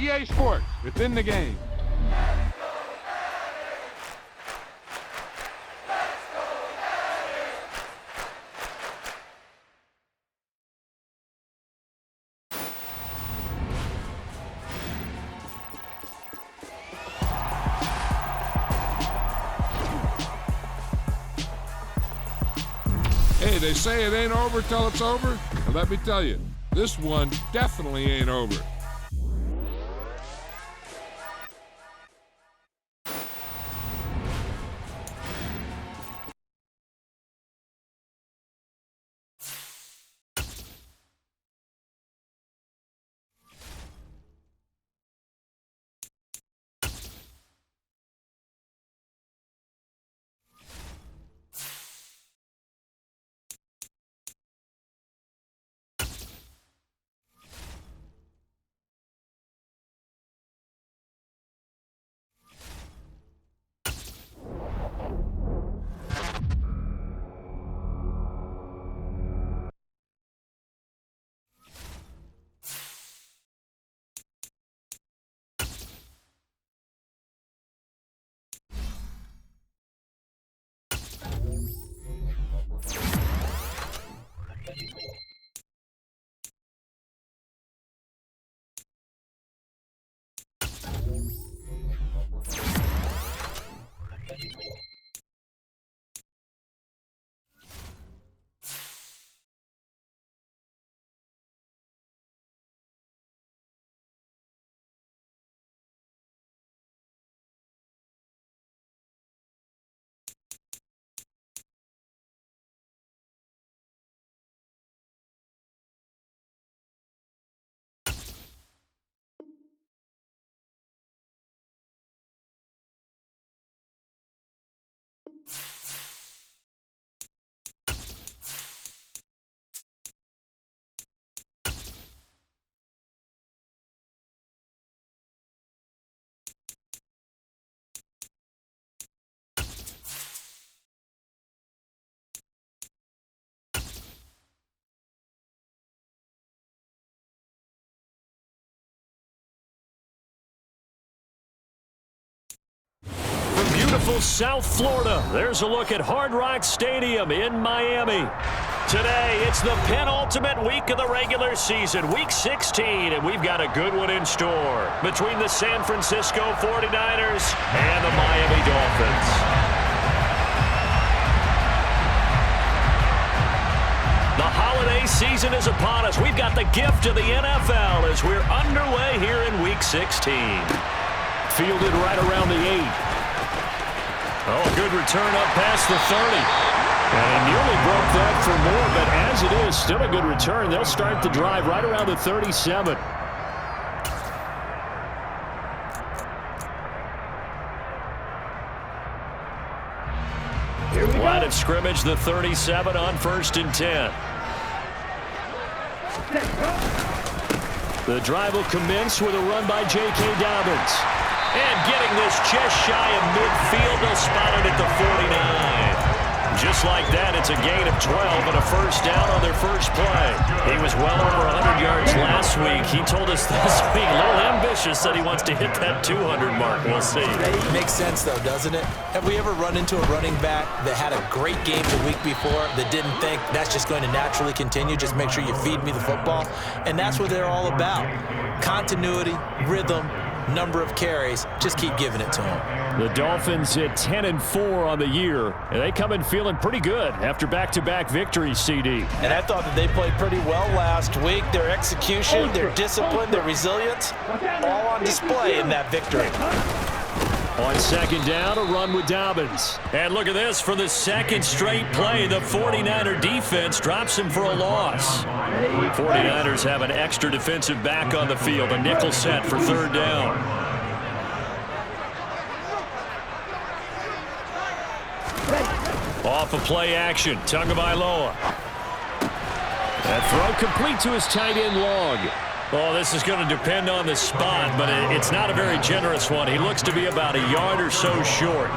EA Sports. It's in the game. Hey, they say it ain't over till it's over. Well, let me tell you, this one definitely ain't over. Beautiful South Florida. There's a look at Hard Rock Stadium in Miami. Today, it's the penultimate week of the regular season, Week 16, and we've got a good one in store between the San Francisco 49ers and the Miami Dolphins. The holiday season is upon us. We've got the gift of the NFL as we're underway here in Week 16. Fielded right around the 8. Oh, good return up past the 30. And he nearly broke that for more, but as it is, still a good return. They'll start the drive right around the 37. Line of scrimmage, the 37 on 1st and 10. The drive will commence with a run by J.K. Dobbins. And getting this just shy of midfield, they'll spot it at the 49. Just like that, it's a gain of 12 and a first down on their first play. He was well over 100 yards last week. He told us this week, a little ambitious, that he wants to hit that 200 mark. We'll see. It makes sense, though, doesn't it? Have we ever run into a running back that had a great game the week before that didn't think that's just going to naturally continue? Just make sure you feed me the football. And that's what they're all about. Continuity, rhythm, number of carries. Just keep giving it to them. The Dolphins hit 10-4 on the year, and they come in feeling pretty good after back-to-back victories, CD. And I thought that they played pretty well last week. Their execution, their discipline, their resilience, all on display in that victory. On 2nd down, a run with Dobbins. And look at this. For the second straight play, the 49er defense drops him for a loss. 49ers have an extra defensive back on the field, a nickel set for 3rd down. Off of play action, Tagovailoa. That throw complete to his tight end Long. Oh, this is going to depend on the spot, but it's not a very generous one. He looks to be about a yard or so short.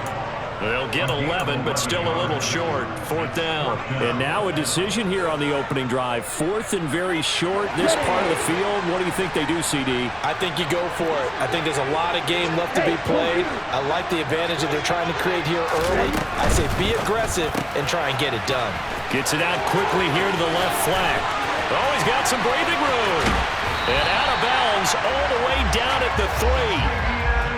They'll get 11, but still a little short. 4th down. And now a decision here on the opening drive. 4th and very short, this part of the field. What do you think they do, CD? I think you go for it. I think there's a lot of game left to be played. I like the advantage that they're trying to create here early. I say be aggressive and try and get it done. Gets it out quickly here to the left flank. Oh, he's got some breathing room. And out of bounds all the way down at the 3.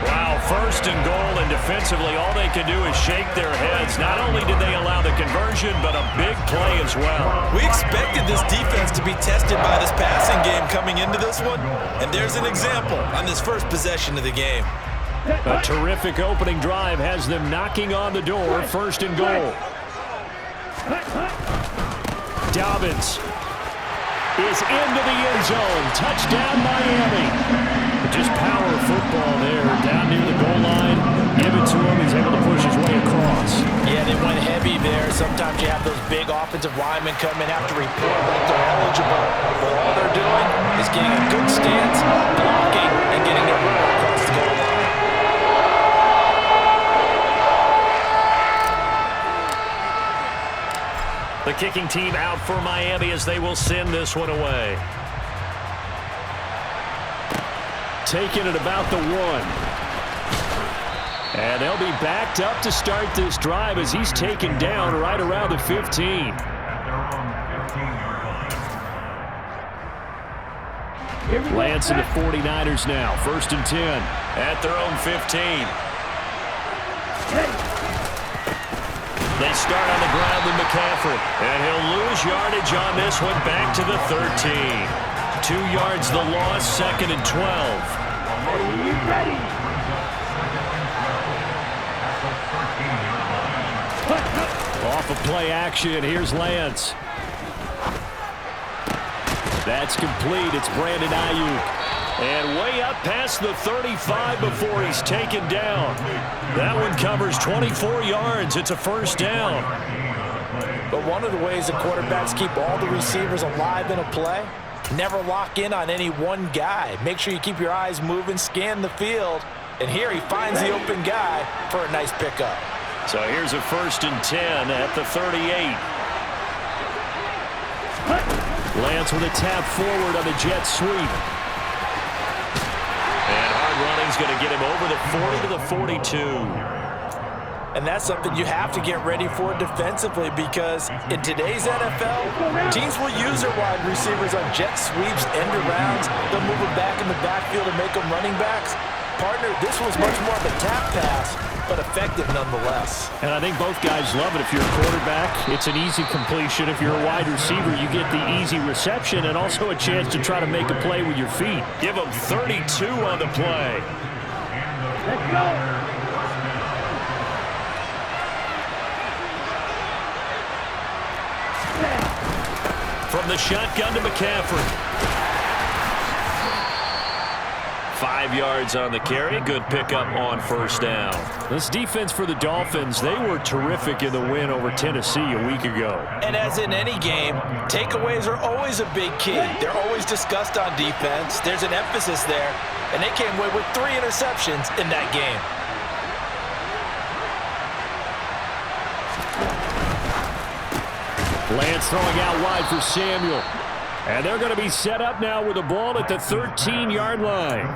Wow, 1st and goal, and defensively all they can do is shake their heads. Not only did they allow the conversion, but a big play as well. We expected this defense to be tested by this passing game coming into this one, and there's an example on this first possession of the game. A terrific opening drive has them knocking on the door. 1st and goal. Dobbins is into the end zone. Touchdown, Miami. Just power football there, down near the goal line. Give it to him. He's able to push his way across. Yeah, they went heavy there. Sometimes you have those big offensive linemen come in, have to report like they're eligible. But all they're doing is getting a good stance, blocking, and getting their runner across the goal line. The kicking team out for Miami as they will send this one away. Taking it about the 1. And they'll be backed up to start this drive as he's taken down right around the 15. Lance and the 49ers now. 1st and 10 at their own 15. They start on the ground with McCaffrey. And he'll lose yardage on this one back to the 13. 2 yards the loss, 2nd and 12. Off of play action, here's Lance. That's complete. It's Brandon Ayuk. And way up past the 35 before he's taken down. That one covers 24 yards. It's a 1st down. But one of the ways the quarterbacks keep all the receivers alive in a play, never lock in on any one guy. Make sure you keep your eyes moving, scan the field, and here he finds the open guy for a nice pickup. So here's a 1st and 10 at the 38. Lance with a tap forward on the jet sweep. And hard running's going to get him over the 40 to the 42. And that's something you have to get ready for defensively, because in today's NFL, teams will use their wide receivers on jet sweeps, end arounds. They'll move them back in the backfield and make them running backs. Partner, this was much more of a tap pass, but effective nonetheless. And I think both guys love it. If you're a quarterback, it's an easy completion. If you're a wide receiver, you get the easy reception and also a chance to try to make a play with your feet. Give them 32 on the play. Let's go. From the shotgun to McCaffrey. 5 yards on the carry. Good pickup on 1st down. This defense for the Dolphins, they were terrific in the win over Tennessee a week ago. And as in any game, takeaways are always a big key. They're always discussed on defense. There's an emphasis there, and they came away with 3 interceptions in that game. Lance throwing out wide for Samuel. And they're going to be set up now with the ball at the 13-yard line.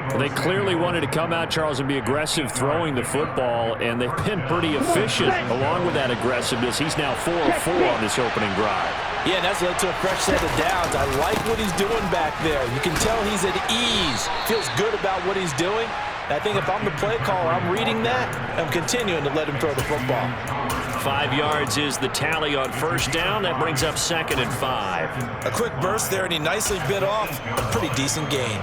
Well, they clearly wanted to come out, Charles, and be aggressive throwing the football, and they've been pretty efficient along with that aggressiveness. He's now 4 of 4 on this opening drive. Yeah, and that's led to a fresh set of downs. I like what he's doing back there. You can tell he's at ease, feels good about what he's doing. And I think if I'm the play caller, I'm reading that, I'm continuing to let him throw the football. 5 yards is the tally on 1st down. That brings up 2nd and 5. A quick burst there, and he nicely bit off a pretty decent gain.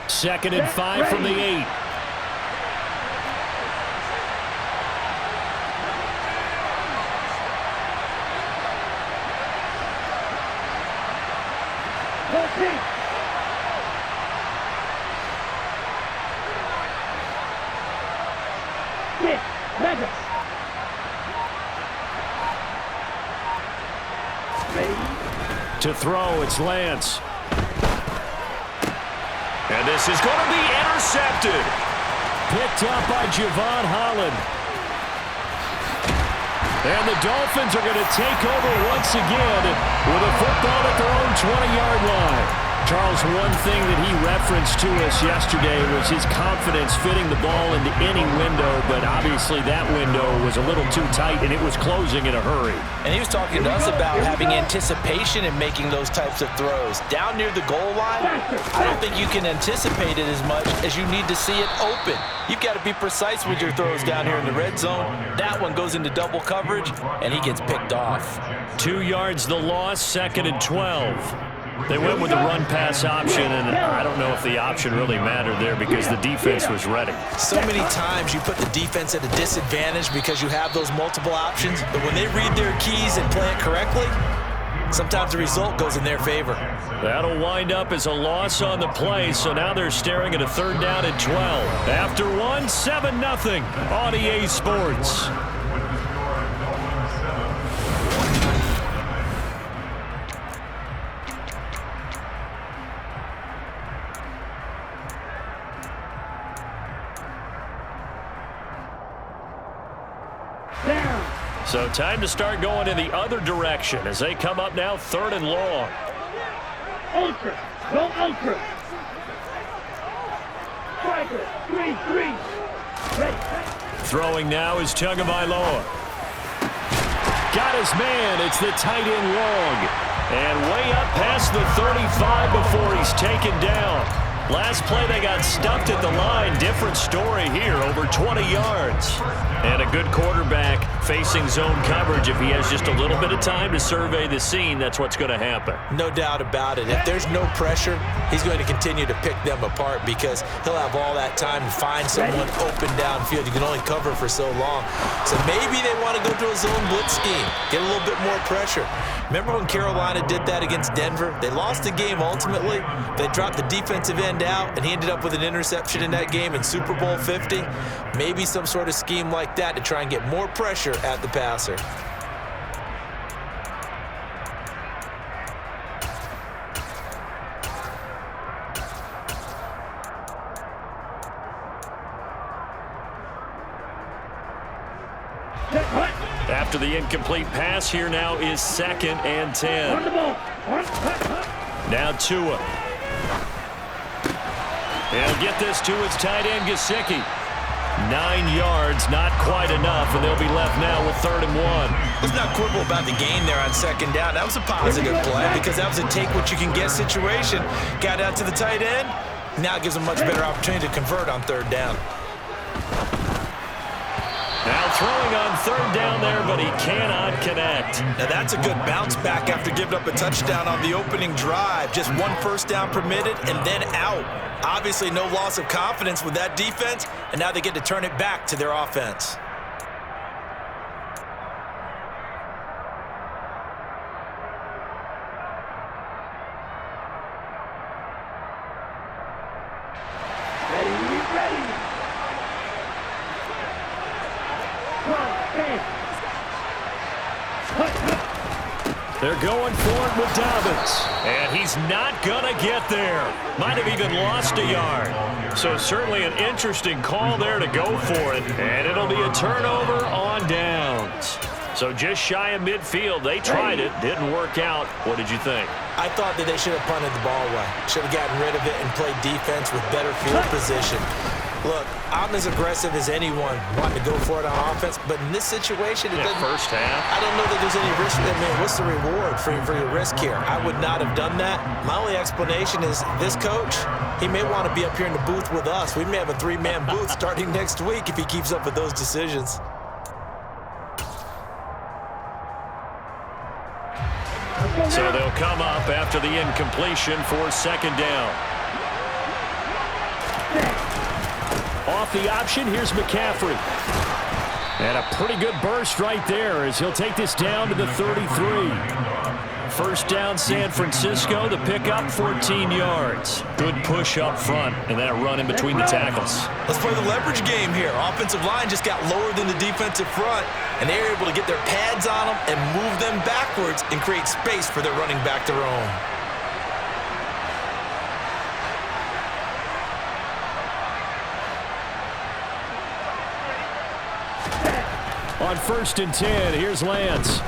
Second and 5 from the 8. To throw, it's Lance. This is going to be intercepted. Picked up by Javon Holland. And the Dolphins are going to take over once again with a football at their own 20-yard line. Charles, one thing that he referenced to us yesterday was his confidence fitting the ball into any window, but obviously that window was a little too tight, and it was closing in a hurry. And he was talking to us about having anticipation in making those types of throws. Down near the goal line, I don't think you can anticipate it as much as you need to see it open. You've got to be precise with your throws down here in the red zone. That one goes into double coverage, and he gets picked off. 2 yards the loss, 2nd and 12. They went with the run-pass option, and I don't know if the option really mattered there because the defense was ready. So many times you put the defense at a disadvantage because you have those multiple options, but when they read their keys and play it correctly, sometimes the result goes in their favor. That'll wind up as a loss on the play, so now they're staring at a 3rd down and 12. After 7-0 on EA Sports. So time to start going in the other direction as they come up now 3rd and long. Ultra. Go ultra. Striker. 3-3. Ready. Throwing now is Tagovailoa. Got his man. It's the tight end long. And way up past the 35 before he's taken down. Last play they got stuffed at the line. Different story here, over 20 yards. And a good quarterback facing zone coverage. If he has just a little bit of time to survey the scene, that's what's going to happen. No doubt about it. If there's no pressure, he's going to continue to pick them apart because he'll have all that time to find someone open downfield. You can only cover for so long. So maybe they want to go to a zone blitz scheme, get a little bit more pressure. Remember when Carolina did that against Denver? They lost the game ultimately. They dropped the defensive end out, and he ended up with an interception in that game in Super Bowl 50. Maybe some sort of scheme like that to try and get more pressure at the passer. After the incomplete pass, here now is 2nd and 10. Now Tua. He'll get this to his tight end, Gesicki. 9 yards, not quite enough, and they'll be left now with 3rd and 1. Let's not quibble about the gain there on 2nd down. That was a positive play because that was a take-what-you-can-get situation. Got out to the tight end. Now it gives him a much better opportunity to convert on 3rd down. Now throwing on 3rd down there, but he cannot connect. Now that's a good bounce back after giving up a touchdown on the opening drive. Just 1 first down permitted and then out. Obviously no loss of confidence with that defense, and now they get to turn it back to their offense. They're going for it with Dobbins. And he's not going to get there. Might have even lost a yard. So certainly an interesting call there to go for it. And it'll be a turnover on downs. So just shy of midfield. They tried it. Didn't work out. What did you think? I thought that they should have punted the ball away. Should have gotten rid of it and played defense with better field position. Look, I'm as aggressive as anyone wanting to go for it on offense, but in this situation, it doesn't. First half. I don't know that there's any risk. I mean, what's the reward for your risk here? I would not have done that. My only explanation is this coach, he may want to be up here in the booth with us. We may have a 3-man booth starting next week if he keeps up with those decisions. So they'll come up after the incompletion for 2nd down. Off the option, here's McCaffrey. And a pretty good burst right there as he'll take this down to the 33. First down, San Francisco. The pickup, 14 yards. Good push up front, and then a run in between the tackles. Let's play the leverage game here. Offensive line just got lower than the defensive front, and they were able to get their pads on them and move them backwards and create space for their running back to roam. On 1st and 10, here's Lance.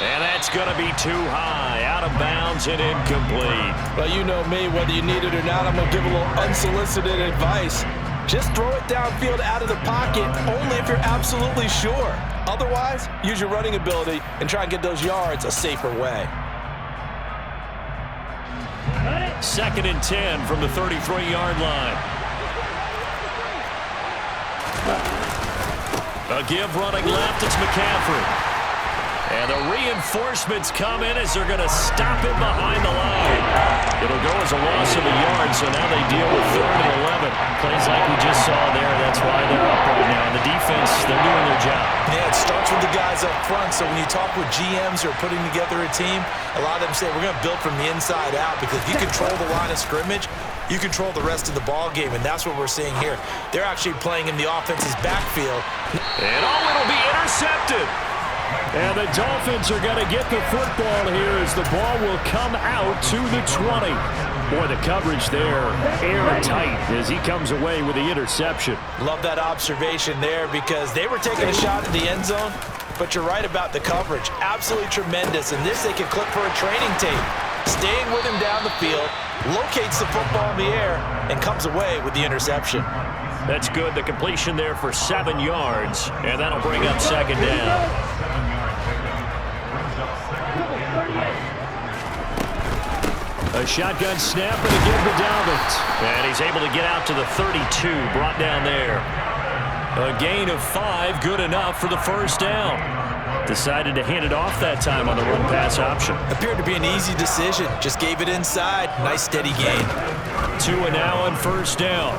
And that's going to be too high, out of bounds and incomplete. Well, you know me, whether you need it or not, I'm going to give a little unsolicited advice. Just throw it downfield out of the pocket, only if you're absolutely sure. Otherwise, use your running ability and try and get those yards a safer way. 2nd and 10 from the 33-yard line. A give running left, it's McCaffrey. And the reinforcements come in as they're going to stop him behind the line. It'll go as a loss of a yard, so now they deal with 3rd and 11. Plays like we just saw there, that's why they're up right now. The defense, they're doing their job. Yeah, it starts with the guys up front, so when you talk with GMs who are putting together a team, a lot of them say, we're going to build from the inside out, because if you control the line of scrimmage, you control the rest of the ball game, and that's what we're seeing here. They're actually playing in the offense's backfield. And it'll be intercepted. And the Dolphins are going to get the football here as the ball will come out to the 20. Boy, the coverage there, airtight as he comes away with the interception. Love that observation there, because they were taking a shot at the end zone, but you're right about the coverage. Absolutely tremendous. And this they can clip for a training tape. Staying with him down the field, locates the football in the air, and comes away with the interception. That's good. The completion there for 7 yards, and that'll bring up 2nd down. A shotgun snap and a give to Dalvin. And he's able to get out to the 32, brought down there. A gain of 5, good enough for the 1st down. Decided to hand it off that time on the run-pass option. Appeared to be an easy decision. Just gave it inside. Nice, steady gain. 2 and now on 1st down.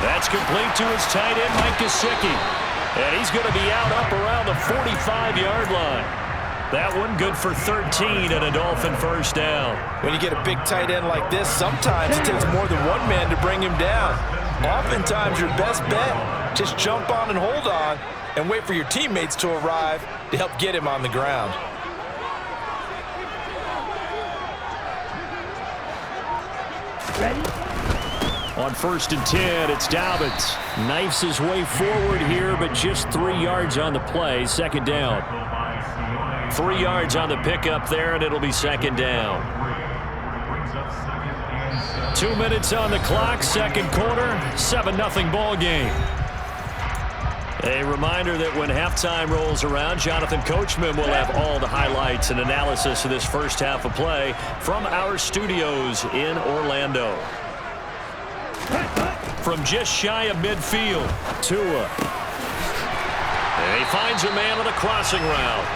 That's complete to his tight end, Mike Gesicki. And he's going to be out up around the 45-yard line. That one good for 13 and a Dolphin 1st down. When you get a big tight end like this, sometimes it takes more than one man to bring him down. Oftentimes, your best bet, just jump on and hold on and wait for your teammates to arrive to help get him on the ground. On 1st and 10, it's Dobbins. Knifes his way forward here, but just 3 yards on the play. 2nd down. 3 yards on the pickup there, and it'll be 2nd down. 2 minutes on the clock, 2nd quarter, 7-0 ball game. A reminder that when halftime rolls around, Jonathan Coachman will have all the highlights and analysis of this first half of play from our studios in Orlando. From just shy of midfield, Tua. And he finds a man on a crossing route.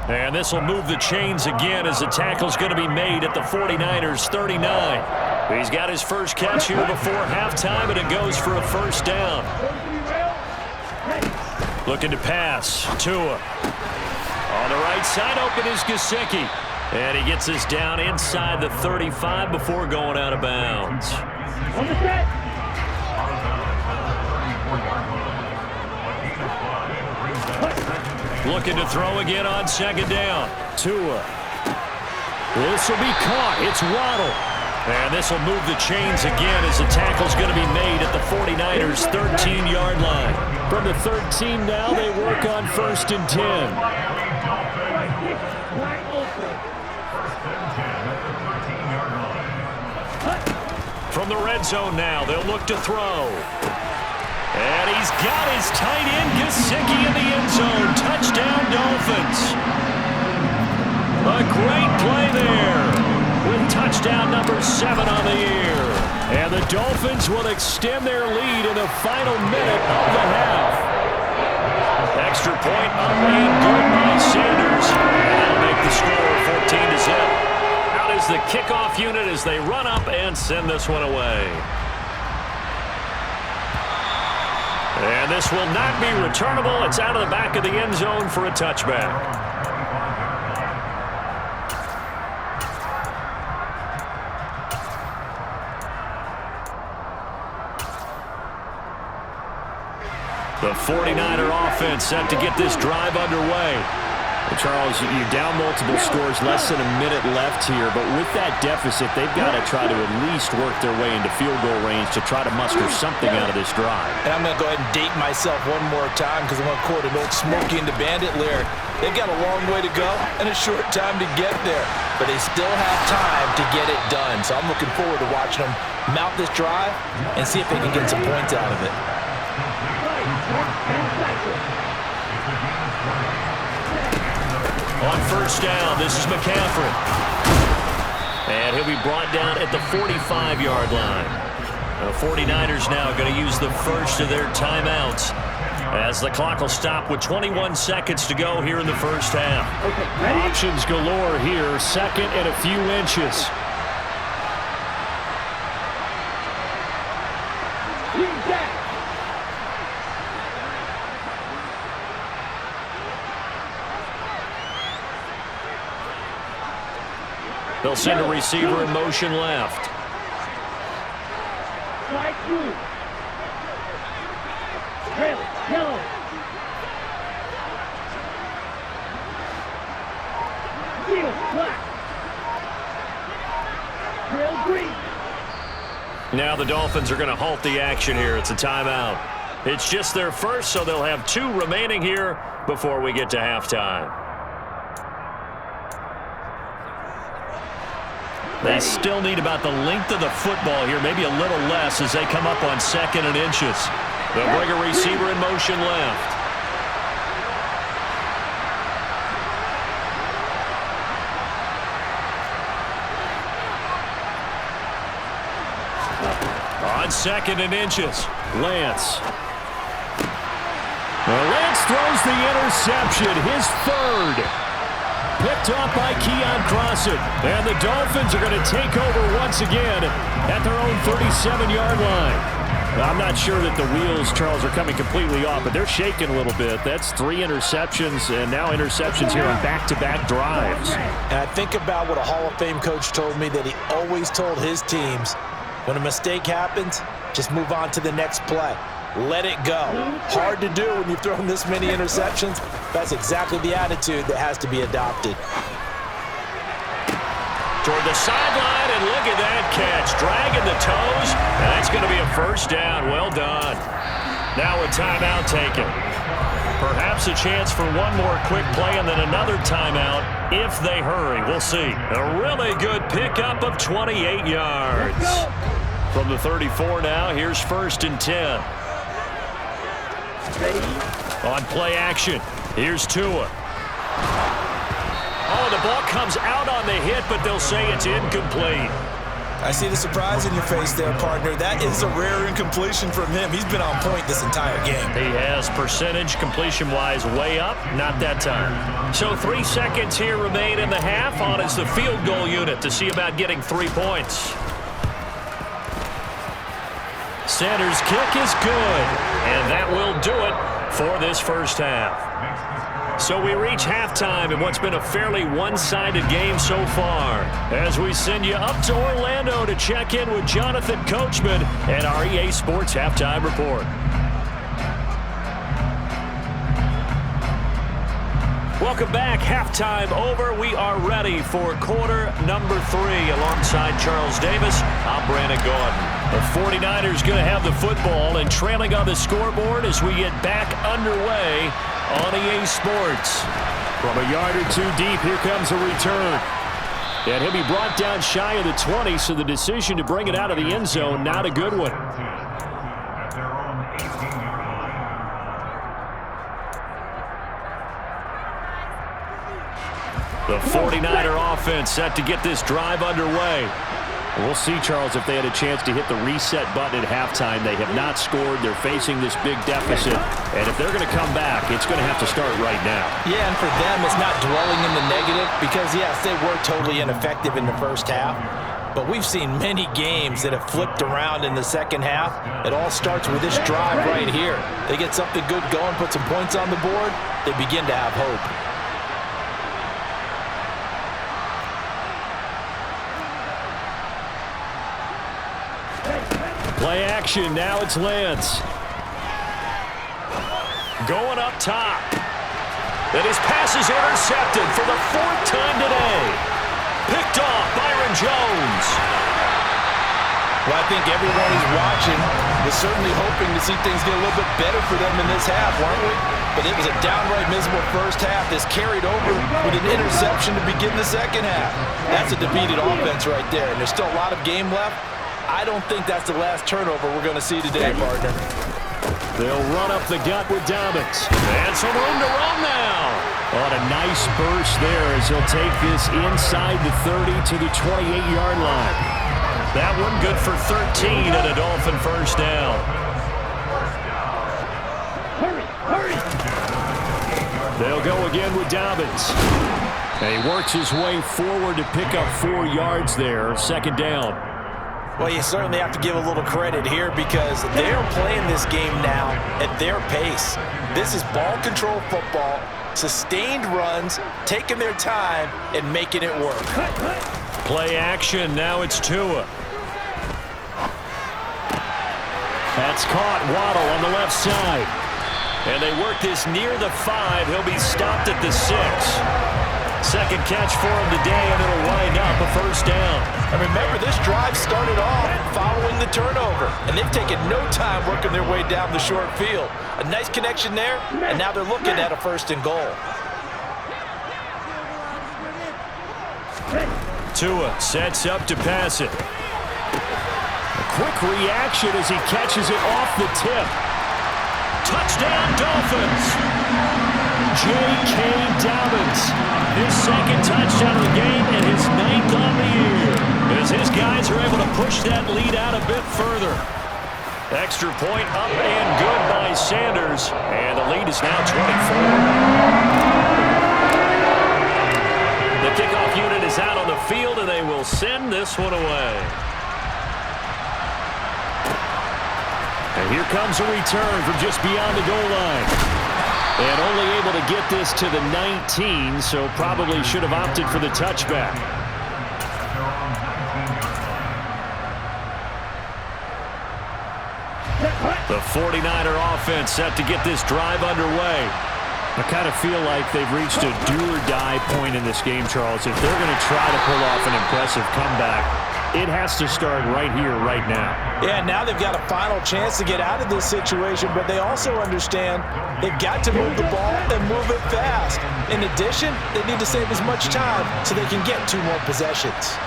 And this will move the chains again as the tackle's going to be made at the 49ers 39. He's got his first catch here before halftime, and it goes for a 1st down. Looking to pass. Tua. On the right side, open is Gesicki. And he gets this down inside the 35 before going out of bounds. Looking to throw again on 2nd down. Tua. This will be caught. It's Waddle. And this will move the chains again as the tackle's going to be made at the 49ers 13-yard line. From the 13 now, they work on 1st and 10. From the red zone now, they'll look to throw. And he's got his tight end, Gesicki, in the end zone. Touchdown, Dolphins. A great play there with touchdown number 7 on the year. And the Dolphins will extend their lead in the final minute of the half. Extra point made good by Sanders. And that'll make the score 14-0. Out is the kickoff unit as they run up and send this one away. And this will not be returnable. It's out of the back of the end zone for a touchback. The 49er offense set to get this drive underway. Charles, you're down multiple scores, less than a minute left here, but with that deficit, they've got to try to at least work their way into field goal range to try to muster something out of this drive. And I'm going to go ahead and date myself one more time because I'm going to quote an old Smokey and the Bandit lyric. They've got a long way to go and a short time to get there, but they still have time to get it done. So I'm looking forward to watching them mount this drive and see if they can get some points out of it. On first down, this is McCaffrey. And he'll be brought down at the 45-yard line. The 49ers now going to use the first of their timeouts as the clock will stop with 21 seconds to go here in the first half. Options galore here, second and a few inches. They'll send a receiver in motion left. Slide through. Trail, yellow. Field, black. Trail, green. Now the Dolphins are going to halt the action here. It's a timeout. It's just their first, so they'll have 2 remaining here before we get to halftime. They still need about the length of the football here, maybe a little less as they come up on second and inches. They'll bring a receiver in motion left. On second and inches, Lance. Lance throws the interception, his third. Picked off by Keon Crossett. And the Dolphins are going to take over once again at their own 37-yard line. I'm not sure that the wheels, Charles, are coming completely off, but they're shaking a little bit. That's 3 interceptions, and now interceptions here on back-to-back drives. And I think about what a Hall of Fame coach told me, that he always told his teams, when a mistake happens, just move on to the next play. Let it go. Hard to do when you've thrown this many interceptions. That's exactly the attitude that has to be adopted. Toward the sideline, and look at that catch. Dragging the toes, and that's going to be a first down. Well done. Now a timeout taken. Perhaps a chance for one more quick play and then another timeout if they hurry. We'll see. A really good pickup of 28 yards. From the 34 now, here's first and 10. On play action, here's Tua. Oh, the ball comes out on the hit, but they'll say it's incomplete. I see the surprise in your face there, partner. That is a rare incompletion from him. He's been on point this entire game. He has percentage completion-wise way up, not that time. So 3 seconds here remain in the half. On is the field goal unit to see about getting 3 points. Sanders' kick is good, and that will do it for this first half. So we reach halftime in what's been a fairly one-sided game so far, as we send you up to Orlando to check in with Jonathan Coachman and our EA Sports Halftime Report. Welcome back. Halftime over. We are ready for quarter number 3. Alongside Charles Davis, I'm Brandon Gordon. The 49ers going to have the football and trailing on the scoreboard as we get back underway on EA Sports. From a yard or 2 deep, here comes a return. And he'll be brought down shy of the 20, so the decision to bring it out of the end zone, not a good one. At their own 18-yard line. The 49er offense set to get this drive underway. We'll see, Charles, if they had a chance to hit the reset button at halftime. They have not scored. They're facing this big deficit. And if they're going to come back, it's going to have to start right now. Yeah, and for them, it's not dwelling in the negative because, yes, they were totally ineffective in the first half. But we've seen many games that have flipped around in the second half. It all starts with this drive right here. They get something good going, put some points on the board, they begin to have hope. Play action, now it's Lance. Going up top. And his pass is intercepted for the 4th time today. Picked off Byron Jones. Well, I think everyone who's watching was certainly hoping to see things get a little bit better for them in this half, weren't we? But it was a downright miserable first half. This carried over with an interception to begin the second half. That's a defeated offense right there, and there's still a lot of game left. I don't think that's the last turnover we're going to see today, partner. They'll run up the gut with Dobbins. And some room to run now. On a nice burst there as he'll take this inside the 30 to the 28-yard line. That one good for 13 and a Dolphin first down. Hurry, hurry. They'll go again with Dobbins. And he works his way forward to pick up 4 yards there. Second down. Well, you certainly have to give a little credit here because they're playing this game now at their pace. This is ball control football, sustained runs, taking their time, and making it work. Play action. Now it's Tua. That's caught. Waddle on the left side. And they work this near the 5. He'll be stopped at the 6. Second catch for him today, and it'll wind up a first down. And remember, this drive started off following the turnover, and they've taken no time working their way down the short field. A nice connection there, and now they're looking at a 1st and goal. Tua sets up to pass it. A quick reaction as he catches it off the tip. Touchdown, Dolphins! J.K. Dobbins, his 2nd touchdown of the game and his 9th on the year. As his guys are able to push that lead out a bit further. Extra point up and good by Sanders. And the lead is now 24. The kickoff unit is out on the field, and they will send this one away. And here comes a return from just beyond the goal line. And only able to get this to the 19, so probably should have opted for the touchback. The 49er offense set to get this drive underway. I kind of feel like they've reached a do-or-die point in this game, Charles. If they're going to try to pull off an impressive comeback, it has to start right here, right now. Yeah, now they've got a final chance to get out of this situation, but they also understand they've got to move the ball and move it fast. In addition, they need to save as much time so they can get 2 more possessions.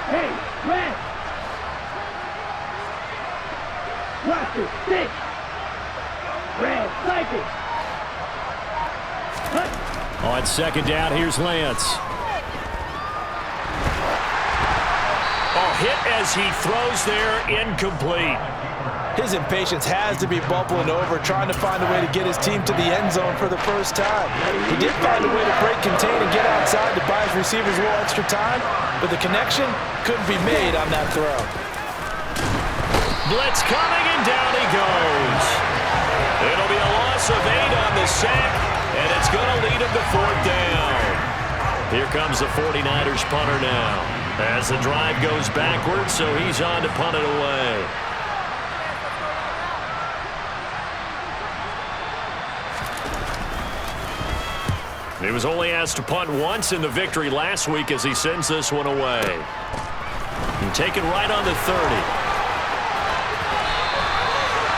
Hey, Red. Roster, 6. Red, cycle. On second down, here's Lance. Hit as he throws there, incomplete. His impatience has to be bubbling over, trying to find a way to get his team to the end zone for the first time. He did find a way to break, contain, and get outside to buy his receivers a little extra time, but the connection couldn't be made on that throw. Blitz coming, and down he goes. It'll be a loss of 8 on the sack, and it's going to lead him to 4th down. Here comes the 49ers punter now. As the drive goes backwards, so he's on to punt it away. He was only asked to punt once in the victory last week as he sends this one away. And taken right on the 30.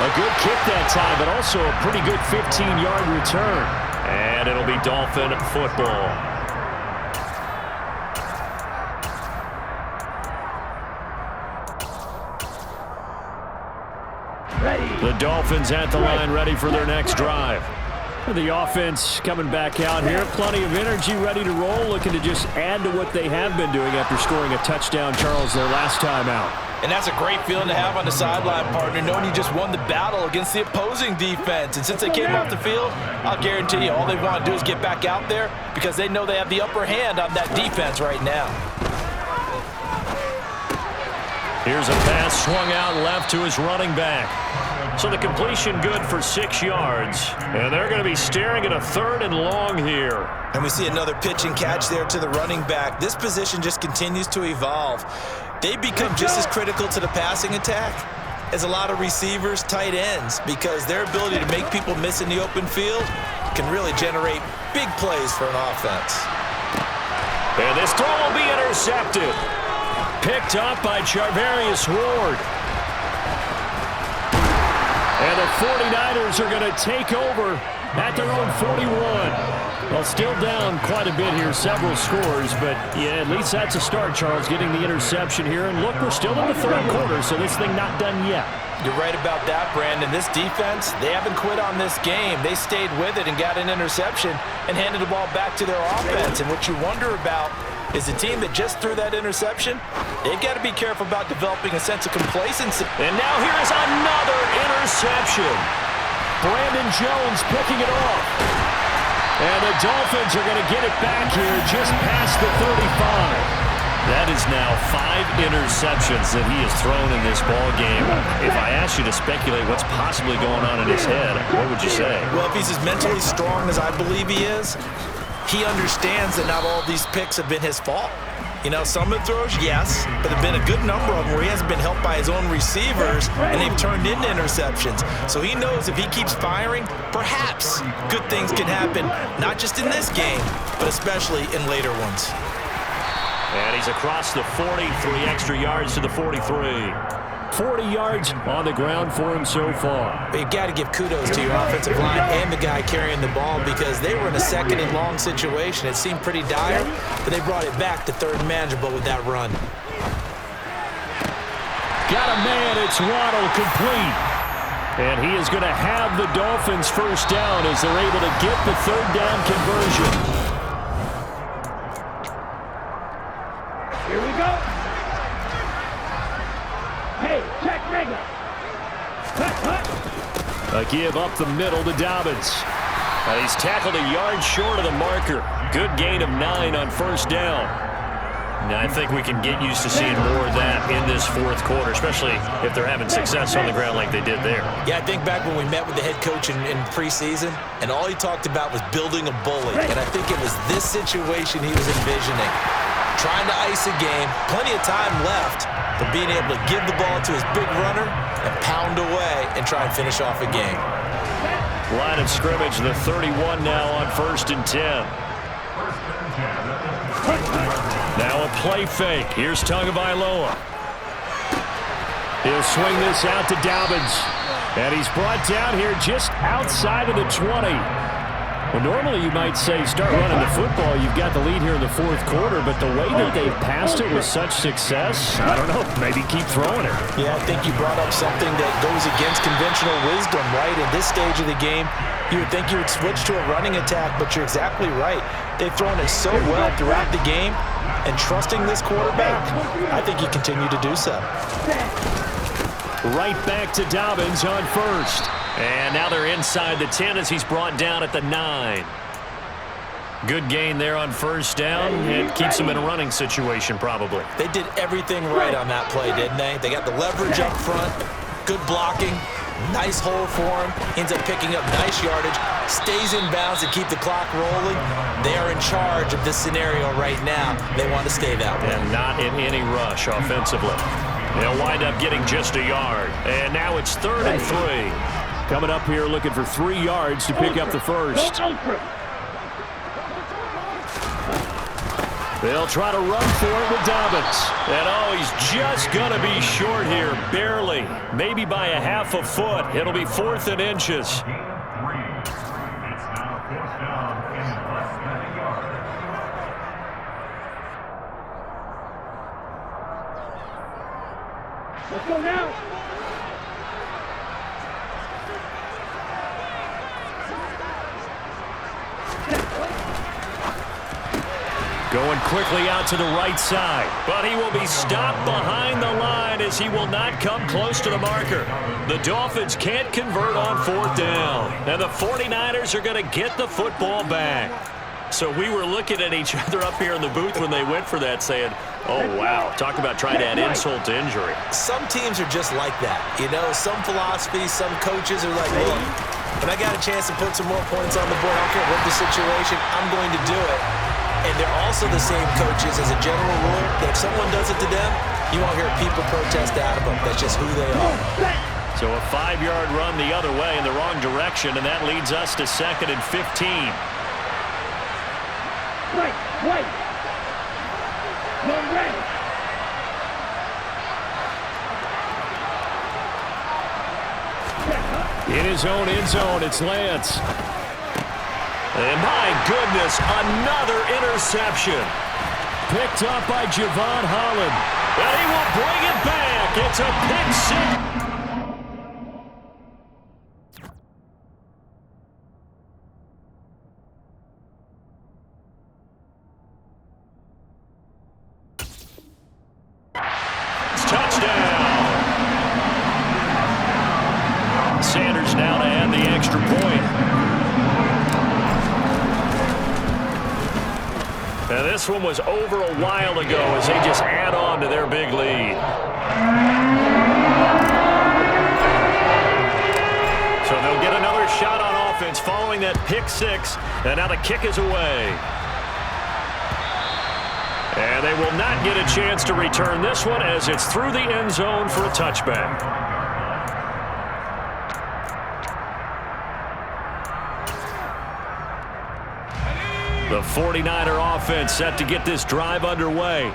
A good kick that time, but also a pretty good 15-yard return. And it'll be Dolphin football. The Dolphins at the line, ready for their next drive. The offense coming back out here. Plenty of energy, ready to roll, looking to just add to what they have been doing after scoring a touchdown, Charles, their last time out. And that's a great feeling to have on the sideline, partner, knowing you just won the battle against the opposing defense. And since they came off the field, I'll guarantee you all they want to do is get back out there because they know they have the upper hand on that defense right now. Here's a pass swung out left to his running back. So the completion good for 6 yards. And they're going to be staring at a 3rd and long here. And we see another pitch and catch there to the running back. This position just continues to evolve. They become just as critical to the passing attack is a lot of receivers, tight ends, because their ability to make people miss in the open field can really generate big plays for an offense. And this throw will be intercepted. Picked up by Charvarius Ward. And the 49ers are going to take over at their own 41. Well, still down quite a bit here, several scores, but yeah, at least that's a start, Charles, getting the interception here. And look, we're still in the third quarter, so this thing not done yet. You're right about that, Brandon. This defense, they haven't quit on this game. They stayed with it and got an interception and handed the ball back to their offense. And what you wonder about is the team that just threw that interception, they've got to be careful about developing a sense of complacency. And now here is another interception. Brandon Jones picking it off. And the Dolphins are going to get it back here just past the 35. That is now 5 interceptions that he has thrown in this ball game. If I asked you to speculate what's possibly going on in his head, what would you say? Well, if he's as mentally strong as I believe he is, he understands that not all these picks have been his fault. You know, some of the throws, yes, but there have been a good number of them where he hasn't been helped by his own receivers, and they've turned into interceptions. So he knows if he keeps firing, perhaps good things can happen, not just in this game, but especially in later ones. And he's across the 40, 3 extra yards to the 43. 40 yards on the ground for him so far. But you've got to give kudos to your offensive line and the guy carrying the ball because they were in a second and long situation. It seemed pretty dire, but they brought it back to third and manageable with that run. Got a man, it's Waddle complete. And he is going to have the Dolphins first down as they're able to get the third down conversion. Here we go. Hey, check regular. A give up the middle to Dobbins. He's tackled a yard short of the marker. Good gain of 9 on first down. Now, I think we can get used to seeing more of that in this fourth quarter, especially if they're having success on the ground like they did there. Yeah, I think back when we met with the head coach in preseason, and all he talked about was building a bully. And I think it was this situation he was envisioning. Trying to ice a game, plenty of time left, but being able to give the ball to his big runner and pound away and try and finish off a game. Line of scrimmage, the 31 now on 1st and 10. Now a play fake. Here's Tagovailoa. He'll swing this out to Dobbins. And he's brought down here just outside of the 20. Well, normally you might say start running the football. You've got the lead here in the fourth quarter, but the way that they've passed it with such success, I don't know, maybe keep throwing it. Yeah, I think you brought up something that goes against conventional wisdom, right? In this stage of the game, you would think you would switch to a running attack, but you're exactly right. They've thrown it so well throughout the game, and trusting this quarterback, I think you continue to do so. Right back to Dobbins on first. And now they're inside the 10 as he's brought down at the 9. Good gain there on first down. It keeps them in a running situation probably. They did everything right on that play, didn't they? They got the leverage up front, good blocking, nice hole for him, ends up picking up nice yardage, stays in bounds to keep the clock rolling. They are in charge of this scenario right now. They want to stay that way. And not in any rush offensively. They'll wind up getting just a yard. And now it's 3rd and 3. Coming up here looking for 3 yards to pick up the first. They'll try to run for it with Dobbins. And oh, he's just going to be short here, barely. Maybe by a half a foot. It'll be 4th and inches. It's now 4th down and less than a yard. Let's go now. Going quickly out to the right side, but he will be stopped behind the line as he will not come close to the marker. The Dolphins can't convert on 4th down, and the 49ers are going to get the football back. So we were looking at each other up here in the booth when they went for that saying, oh, wow, talk about trying to add insult to injury. Some teams are just like that. You know, some philosophies, some coaches are like, look, when I got a chance to put some more points on the board, I don't care what the situation, I'm going to do it. And they're also the same coaches as a general rule that if someone does it to them, You won't hear people protest out of them. That's just who they are. So a 5-yard run the other way in the wrong direction, and that leads us to 2nd and 15. Wait. You're ready. In his own end zone, it's Lance. And my goodness, another interception. Picked up by Javon Holland. And he will bring it back. It's a pick six. Sanders now to add the extra point. Now this one was over a while ago as they just add on to their big lead. So they'll get another shot on offense following that pick six, and now the kick is away. And they will not get a chance to return this one as it's through the end zone for a touchback. The 49er offense set to get this drive underway.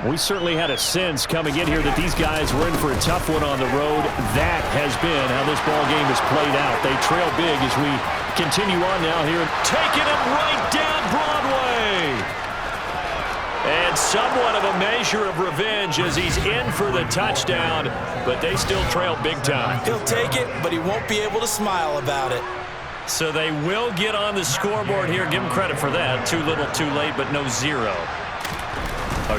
We certainly had a sense coming in here that these guys were in for a tough one on the road. That has been how this ball game has played out. They trail big as we continue on now here. Taking it right down Broadway. And somewhat of a measure of revenge as he's in for the touchdown, but they still trail big time. He'll take it, but he won't be able to smile about it. So they will get on the scoreboard here. Give them credit for that. Too little, too late, but no zero. Oh,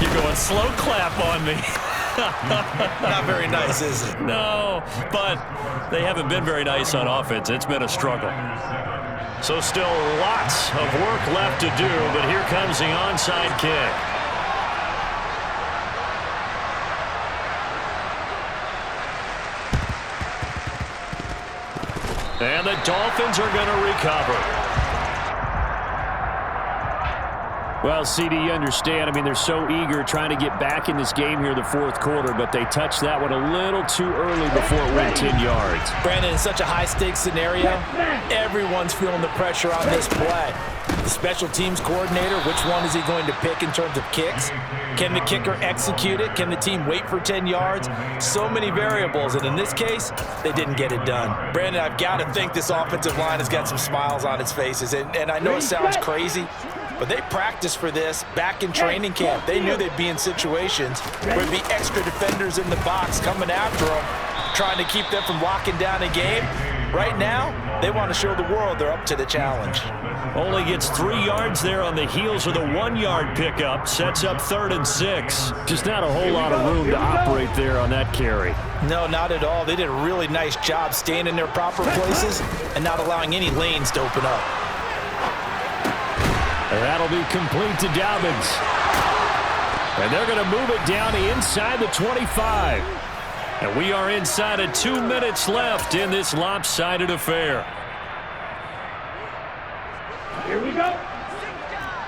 you're going slow clap on me. Not very nice, is it? No, but they haven't been very nice on offense. It's been a struggle. So still lots of work left to do, but here comes the onside kick. And the Dolphins are going to recover. Well, CD, you understand. I mean, they're so eager trying to get back in this game here in the fourth quarter, but they touched that one a little too early before it went 10 yards. Brandon, in such a high-stakes scenario, everyone's feeling the pressure on this play. The special teams coordinator, which one is he going to pick in terms of kicks? Can the kicker execute it? Can the team wait for 10 yards? So many variables, and in this case, they didn't get it done. Brandon, I've got to think this offensive line has got some smiles on its faces, and I know it sounds crazy, but they practiced for this back in training camp. They knew they'd be in situations where there'd be extra defenders in the box coming after them, trying to keep them from locking down a game. Right now, they want to show the world they're up to the challenge. Only gets 3 yards there on the heels of the 1-yard pickup. Sets up 3rd and 6. Just not a whole lot of room to operate there on that carry. No, not at all. They did a really nice job staying in their proper places and not allowing any lanes to open up. And that'll be complete to Dobbins. And they're going to move it down inside the 25. And we are inside of 2 minutes left in this lopsided affair. Here we go.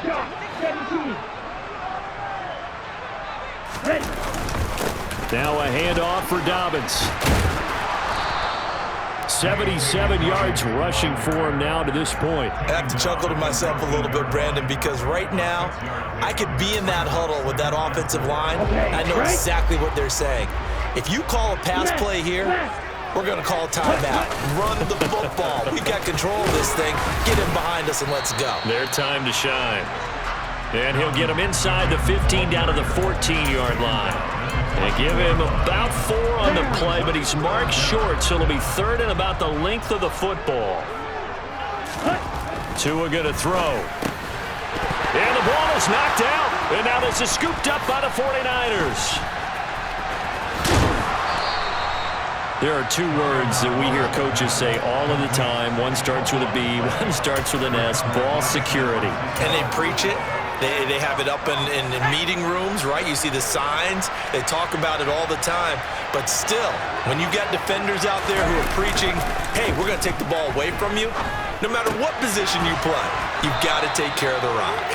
Shot 17. Ready. Now a handoff for Dobbins. 77 yards rushing for him now to this point. I have to chuckle to myself a little bit, Brandon, because right now I could be in that huddle with that offensive line. I know exactly what they're saying. If you call a pass play here, we're going to call a timeout. Run the football. We've got control of this thing. Get him behind us and let's go. Their time to shine. And he'll get him inside the 15 down to the 14-yard line. And give him about 4 on the play, but he's marked short, so it'll be 3rd and about the length of the football. Tua going to throw. And the ball is knocked out. And now this is scooped up by the 49ers. There are 2 words that we hear coaches say all of the time. One starts with a B, one starts with an S, ball security. And they preach it. They have it up in meeting rooms, right? You see the signs. They talk about it all the time. But still, when you've got defenders out there who are preaching, hey, we're going to take the ball away from you, no matter what position you play, you've got to take care of the rock.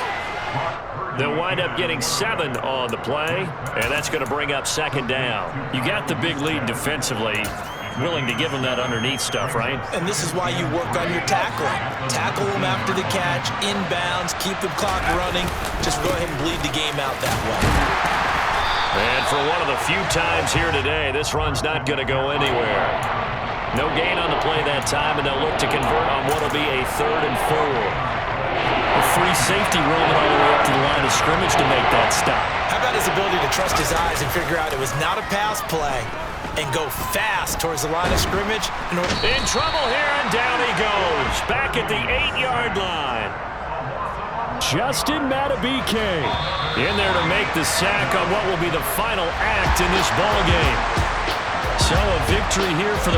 They'll wind up getting 7 on the play, and that's going to bring up 2nd down. You got the big lead defensively. Willing to give them that underneath stuff, right? And this is why you work on your tackling. Tackle them after the catch, inbounds, keep the clock running. Just go ahead and bleed the game out that way. And for one of the few times here today, this run's not going to go anywhere. No gain on the play that time, and they'll look to convert on what will be a 3rd and 4. A free safety roaming all the way up to the line of scrimmage to make that stop. How about his ability to trust his eyes and figure out it was not a pass play and go fast towards the line of scrimmage? In trouble here, and down he goes. Back at the 8-yard line. Justin Madubuike in there to make the sack on what will be the final act in this ballgame. So a victory here for the